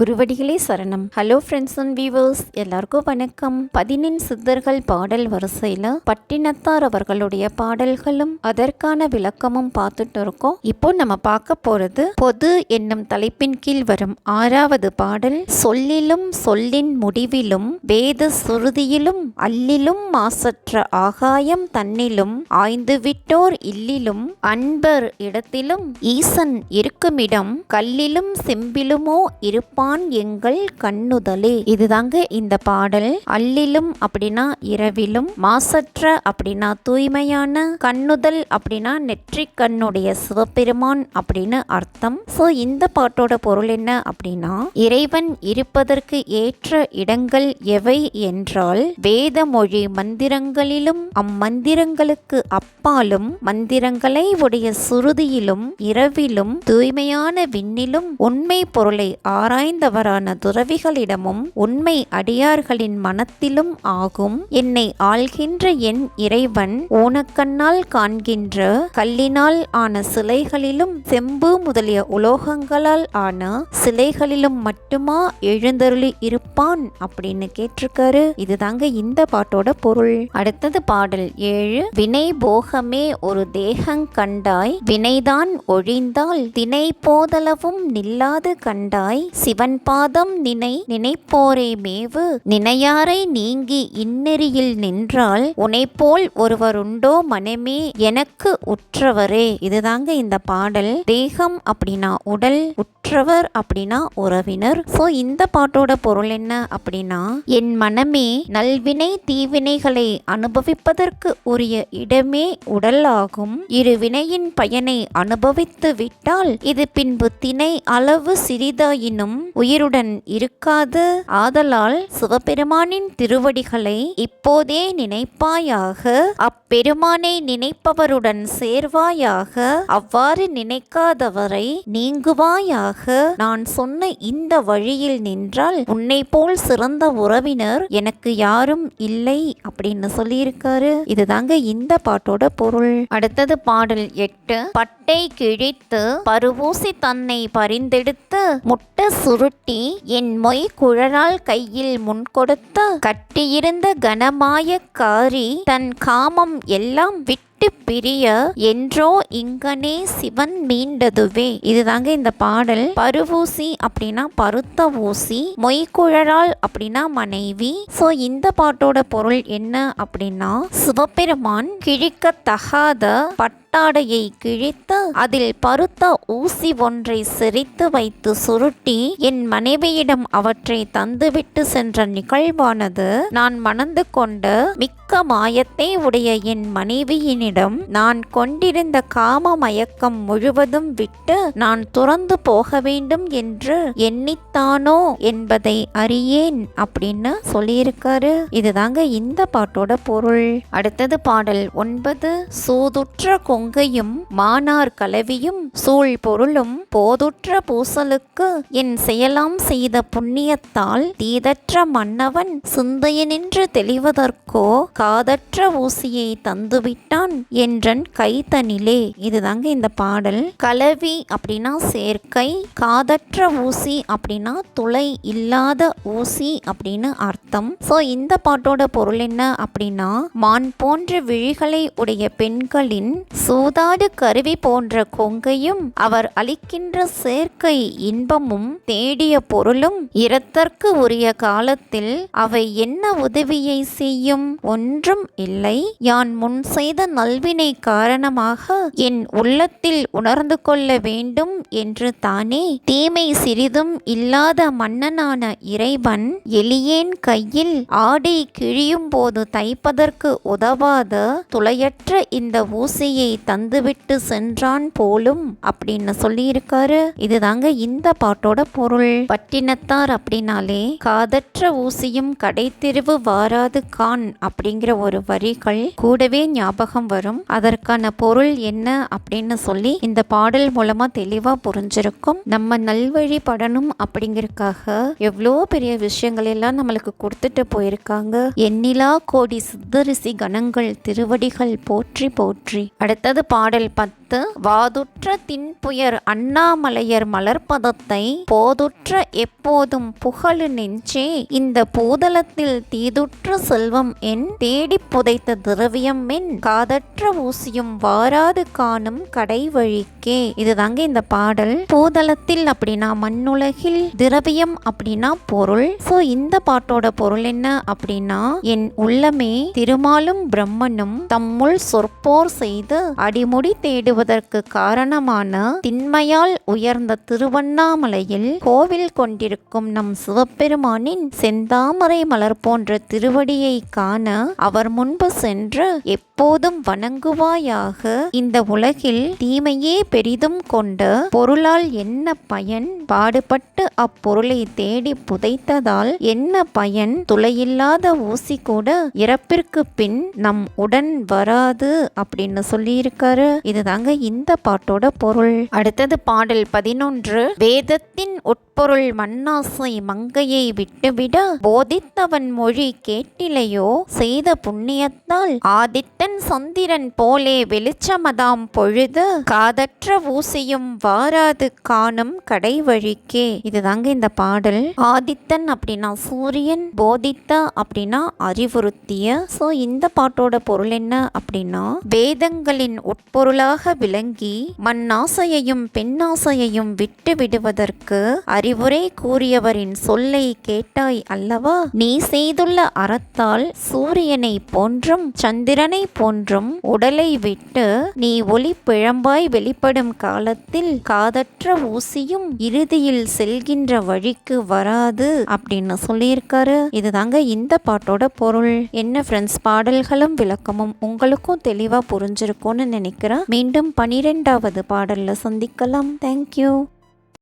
குருவடிகளே சரணம். Hello friends and viewers, எல்லாருக்கும் வணக்கம். 14 சித்தர்கள் பாடல் வரிசையில் பட்டினத்தார் அவர்களுடைய பாடல்களும் அதற்கான விளக்கமும் பார்த்துட்டு இருக்கோம். இப்போ நம்ம பார்க்க போறது பொது என்னும் தலைப்பின் கீழ் வரும் 6வது பாடல். சொல்லிலும் சொல்லின் முடிவிலும் வேத சுருதியிலும் அல்லிலும் மாசற்ற ஆகாயம் தன்னிலும் ஆய்ந்து விட்டோர் இல்லிலும் அன்பர் இடத்திலும் ஈசன் இருக்குமிடம் கல்லிலும் செம்பிலுமோ இருப்பான் எங்கள் கண்ணுதலே. இதுதாங்க இந்த பாடல். அல்லிலும் அப்படின்னா இரவிலும், மாசற்ற அப்படின்னா தூய்மையான, கண்ணுதல் அப்படின்னா நெற்றி கண்ணுடைய சிவபெருமான் அப்படின்னு அர்த்தம். சோ இந்த பாட்டோட பொருள் என்ன அப்படின்னா, இறைவன் இருப்பதற்கு ஏற்ற இடங்கள் எவை என்றால் வேத மொழி மந்திரங்களிலும் அம்மந்திரங்களுக்கு அப்பாலும் மந்திரங்களை உடைய சுருதியிலும் இரவிலும் தூய்மையான விண்ணிலும் உண்மை பொருளை ஆராய்ந்தவரான துறவிகளிடமும் உண்மை அடியார்களின் மனத்திலும் ஆகும். என்னை ஆள்கின்ற என் இறைவன் ஊனக்கண்ணால் காண்கின்ற கல்லினால் ஆன சிலைகளிலும் செம்பு முதலிய உலோகங்களால் ஆன சிலைகளிலும் மட்டுமா எழுந்தருளி இருப்பான் அப்படின்னு கேட்டிருக்காரு. இதுதாங்க இந்த பாட்டோட பொருள். அடுத்தது பாடல் 7. வினை போகமே ஒரு தேகங் கண்டாய், வினைதான் ஒழிந்தால் தினை போதளவும் நில்லாது கண்டாய், சிவன் பாதம் நினைப்போரே மேவு, நினையாரை நீங்கி இந்நெறியில் நின்றால் உனைப்போல் ஒருவருண்டோ மனமே எனக்கு உற்றவரே. இதுதாங்க இந்த பாடல். தேகம் அப்படின்னா உடல், உற்றவர் அப்படின்னா உறவினர். சோ இந்த பாட்டோட பொருள் என்ன அப்படின்னா, என் மனமே நல்வினை தீவினைகளை அனுபவிப்பதற்கு உரிய இடமே உடல் ஆகும். இரு வினையின் பயனை அனுபவித்து விட்டால் இது பின்பு திணை அளவு சிறிதாயினும் உயிருடன் இருக்காது. ஆதலால் சிவபெருமானின் திருவடிகளை இப்போதே நினைப்பாயாக, அப்பெருமானை நினைப்பவருடன் சேர்வாயாக, அவ்வாறு நினைக்காதவரை நீங்குவாயாக. நான் சொன்ன இந்த வழியில் நின்றால் உன்னை போல் சிறந்த உறவினர் எனக்கு யாரும் இல்லை அப்படின்னு சொல்லியிருக்காரு. இதுதாங்க இந்த பாட்டோட பொருள். அடுத்தது பாடல் 8. பட்டை கிழித்து பருவூசி தன்னை பரிந்தெடுத்து முட்ட சுருட்டி என் மொய் குழலால் கையில் முன் கொடுத்த கட்டியிருந்த கனமாயக்காரி தன் காமம் எல்லாம் விட்டு பிரிய என்றோ இங்கனே சிவன் மீண்டதுவே. இதுதாங்க இந்த பாடல். பருவூசி அப்படின்னா பருத்த ஊசி, மொய்குழலால் அப்படின்னா மனைவி. சோ இந்த பாட்டோட பொருள் என்ன அப்படின்னா, சிவபெருமான் கிழிக்கத்தகாத பட்டாடையை கிழித்து அதில் பருத்த ஊசி ஒன்றை செறித்து வைத்து சுருட்டி என் மனைவியிடம் அவற்றை தந்துவிட்டு சென்ற நிகழ்வானது நான் மணந்து கொண்ட மிக்க மாயத்தை உடைய என் மனைவியினிடம் நான் கொண்டிருந்த காம மயக்கம் முழுவதும் விட்டு நான் துறந்து போக வேண்டும் என்று எண்ணித்தானோ என்பதை அறியேன் அப்படின்னு சொல்லியிருக்காரு. இதுதாங்க இந்த பாட்டோட பொருள். அடுத்தது பாடல் 9. சூதுற்ற கொங்கையும் மானார் கலவியும் சூழ் பொருளும் போதுற்ற பூசலுக்கு என் செயலாம் செய்த புண்ணியத்தால் தீதற்ற மன்னவன் சிந்தையனின்று தெளிவதற்கோ காதற்ற ஊசியை தந்துவிட்டான் என்றன் கைதனிலே. இதுதாங்க இந்த பாடல். கலவி அப்படின்னா சேர்க்கை, காதற்ற ஊசி அப்படின்னா துளை இல்லாத ஊசி அப்படின்னு அர்த்தம். சோ இந்த பாட்டோட பொருள் என்ன அப்படின்னா, மான் போன்ற விழிகளை உடைய பெண்களின் சூதாடு கருவி போன்ற கொங்கையும் அவர் அளிக்கின்ற சேர்க்கை இன்பமும் தேடிய பொருளும் இரத்தற்கு உரிய காலத்தில் அவை என்ன உதவியை செய்யும்? ஒன்றும் இல்லை. யான் முன் செய்த நல்வினை காரணமாக என் உள்ளத்தில் உணர்ந்து கொள்ள வேண்டும் என்று தானே தீமை சிறிதும் இல்லாத மன்னனான இறைவன் எளியேன் கையில் ஆடை கிழியும் போது தைப்பதற்கு உதவாத துளையற்ற இந்த ஊசியை தந்துவிட்டு சென்றான் போலும் அப்படின்னு சொல்லியிருக்காரு. இதுதாங்க இந்த பாட்டோட பொருள். பட்டினத்தார் அப்படின்னாலே காதற்ற ஊசியும் கடைத்தெருவு வாராது கான் அப்படிங்கிற அப்படிங்கிற ஒரு வரிகள் கூடவே ஞாபகம் வரும். அதற்கான பொருள் என்ன அப்படின்னு சொல்லி இந்த பாடல் மூலமா தெளிவா புரிஞ்சிருக்கும். நம்ம நல்வழிப்படணும் அப்படிங்கறதுக்காக எவ்வளோ பெரிய விஷயங்கள் எல்லாம் நம்மளுக்கு கொடுத்துட்டு போயிருக்காங்க. எண்ணிலா கோடி சித்தரிசி கணங்கள் திருவடிகள் போற்றி போற்றி. அடுத்தது பாடல் 10. வாதுற்ற தின்புயர் அண்ணாமலையர் மலர்பதத்தை போதுற்ற எப்போதும் புகழு நெஞ்சே இந்த பூதலத்தில் தீதுற்ற செல்வம் என் தேடி புதைத்த திரவியம் என் காதற்ற ஊசியும் வாராது காணும் கடை வழிக்கே. இதுதாங்க இந்த பாடல். பூதலத்தில் அப்படின்னா மண்ணுலகில், திரவியம் அப்படின்னா பொருள். சோ இந்த பாட்டோட பொருள் என்ன அப்படின்னா, என் உள்ளமே திருமாலும் பிரம்மனும் தம்முள் சொற்போர் செய்து அடிமுடி தேடுவதற்கு காரணமான திண்மையால் உயர்ந்த திருவண்ணாமலையில் கோவில் கொண்டிருக்கும் நம் சிவபெருமானின் செந்தாமரை மலர் போன்ற திருவடியை காண அவர் முன்பு சென்று எப்போதும் வணங்குவாயாக. இந்த உலகில் தீமையே பெரிதும் கொண்ட பொருளால் என்ன பயன்? பாடுபட்டு அப்பொருளை தேடி புதைத்ததால் என்ன பயன்? துளையில்லாத ஊசி கூட இறப்பிற்கு பின் நம் உடன் வராது அப்படின்னு சொல்லியிருக்காரு. இதுதாங்க இந்த பாட்டோட பொருள். அடுத்தது பாடல் 11. வேதத்தின் உட்பொருள் மண்ணாசை மங்கையை விட்டுவிட போதித்தவன் மொழி கேட்டிலையோ செய்த புண்ணியத்தால் ஆதித்தன் சந்திரன் போலே வெளிச்சமதாம் பொழுது காதற்ற ஊசியும் வாராது காணும் கடை வழிக்கே. இதுதாங்க இந்த பாடல். ஆதித்தன் அப்படின்னா சூரியன், போதித்த அப்படின்னா அறிவுறுத்திய. சோ இந்த பாட்டோட பொருள் என்ன அப்படின்னா, வேதங்களின் உட்பொருளாக விளங்கி மண்ணாசையையும் பெண்ணாசையையும் விட்டு விடுவதற்கு அறிவுரை கூறியவரின் சொல்லை கேட்டாய் அல்லவா? நீ செய்துள்ள அறத்தால் சூரியனை போன்றும் சந்திரனை போன்றும் உடலை விட்டு நீ ஒளி பிழம்பாய் வெளிப்படும் காலத்தில் காதற்ற ஊசியும் இறுதியில் செல்கின்ற வழிக்கு வராது அப்படின்னு சொல்லியிருக்காரு. இதுதாங்க இந்த பாட்டோட பொருள். என்ன ஃப்ரெண்ட்ஸ், பாடல்களும் விளக்கமும் உங்களுக்கும் தெளிவா புரிஞ்சிருக்கும்னு நினைக்கிறேன். மீண்டும் 12வது பாடல்ல சந்திக்கலாம். தேங்க்யூ.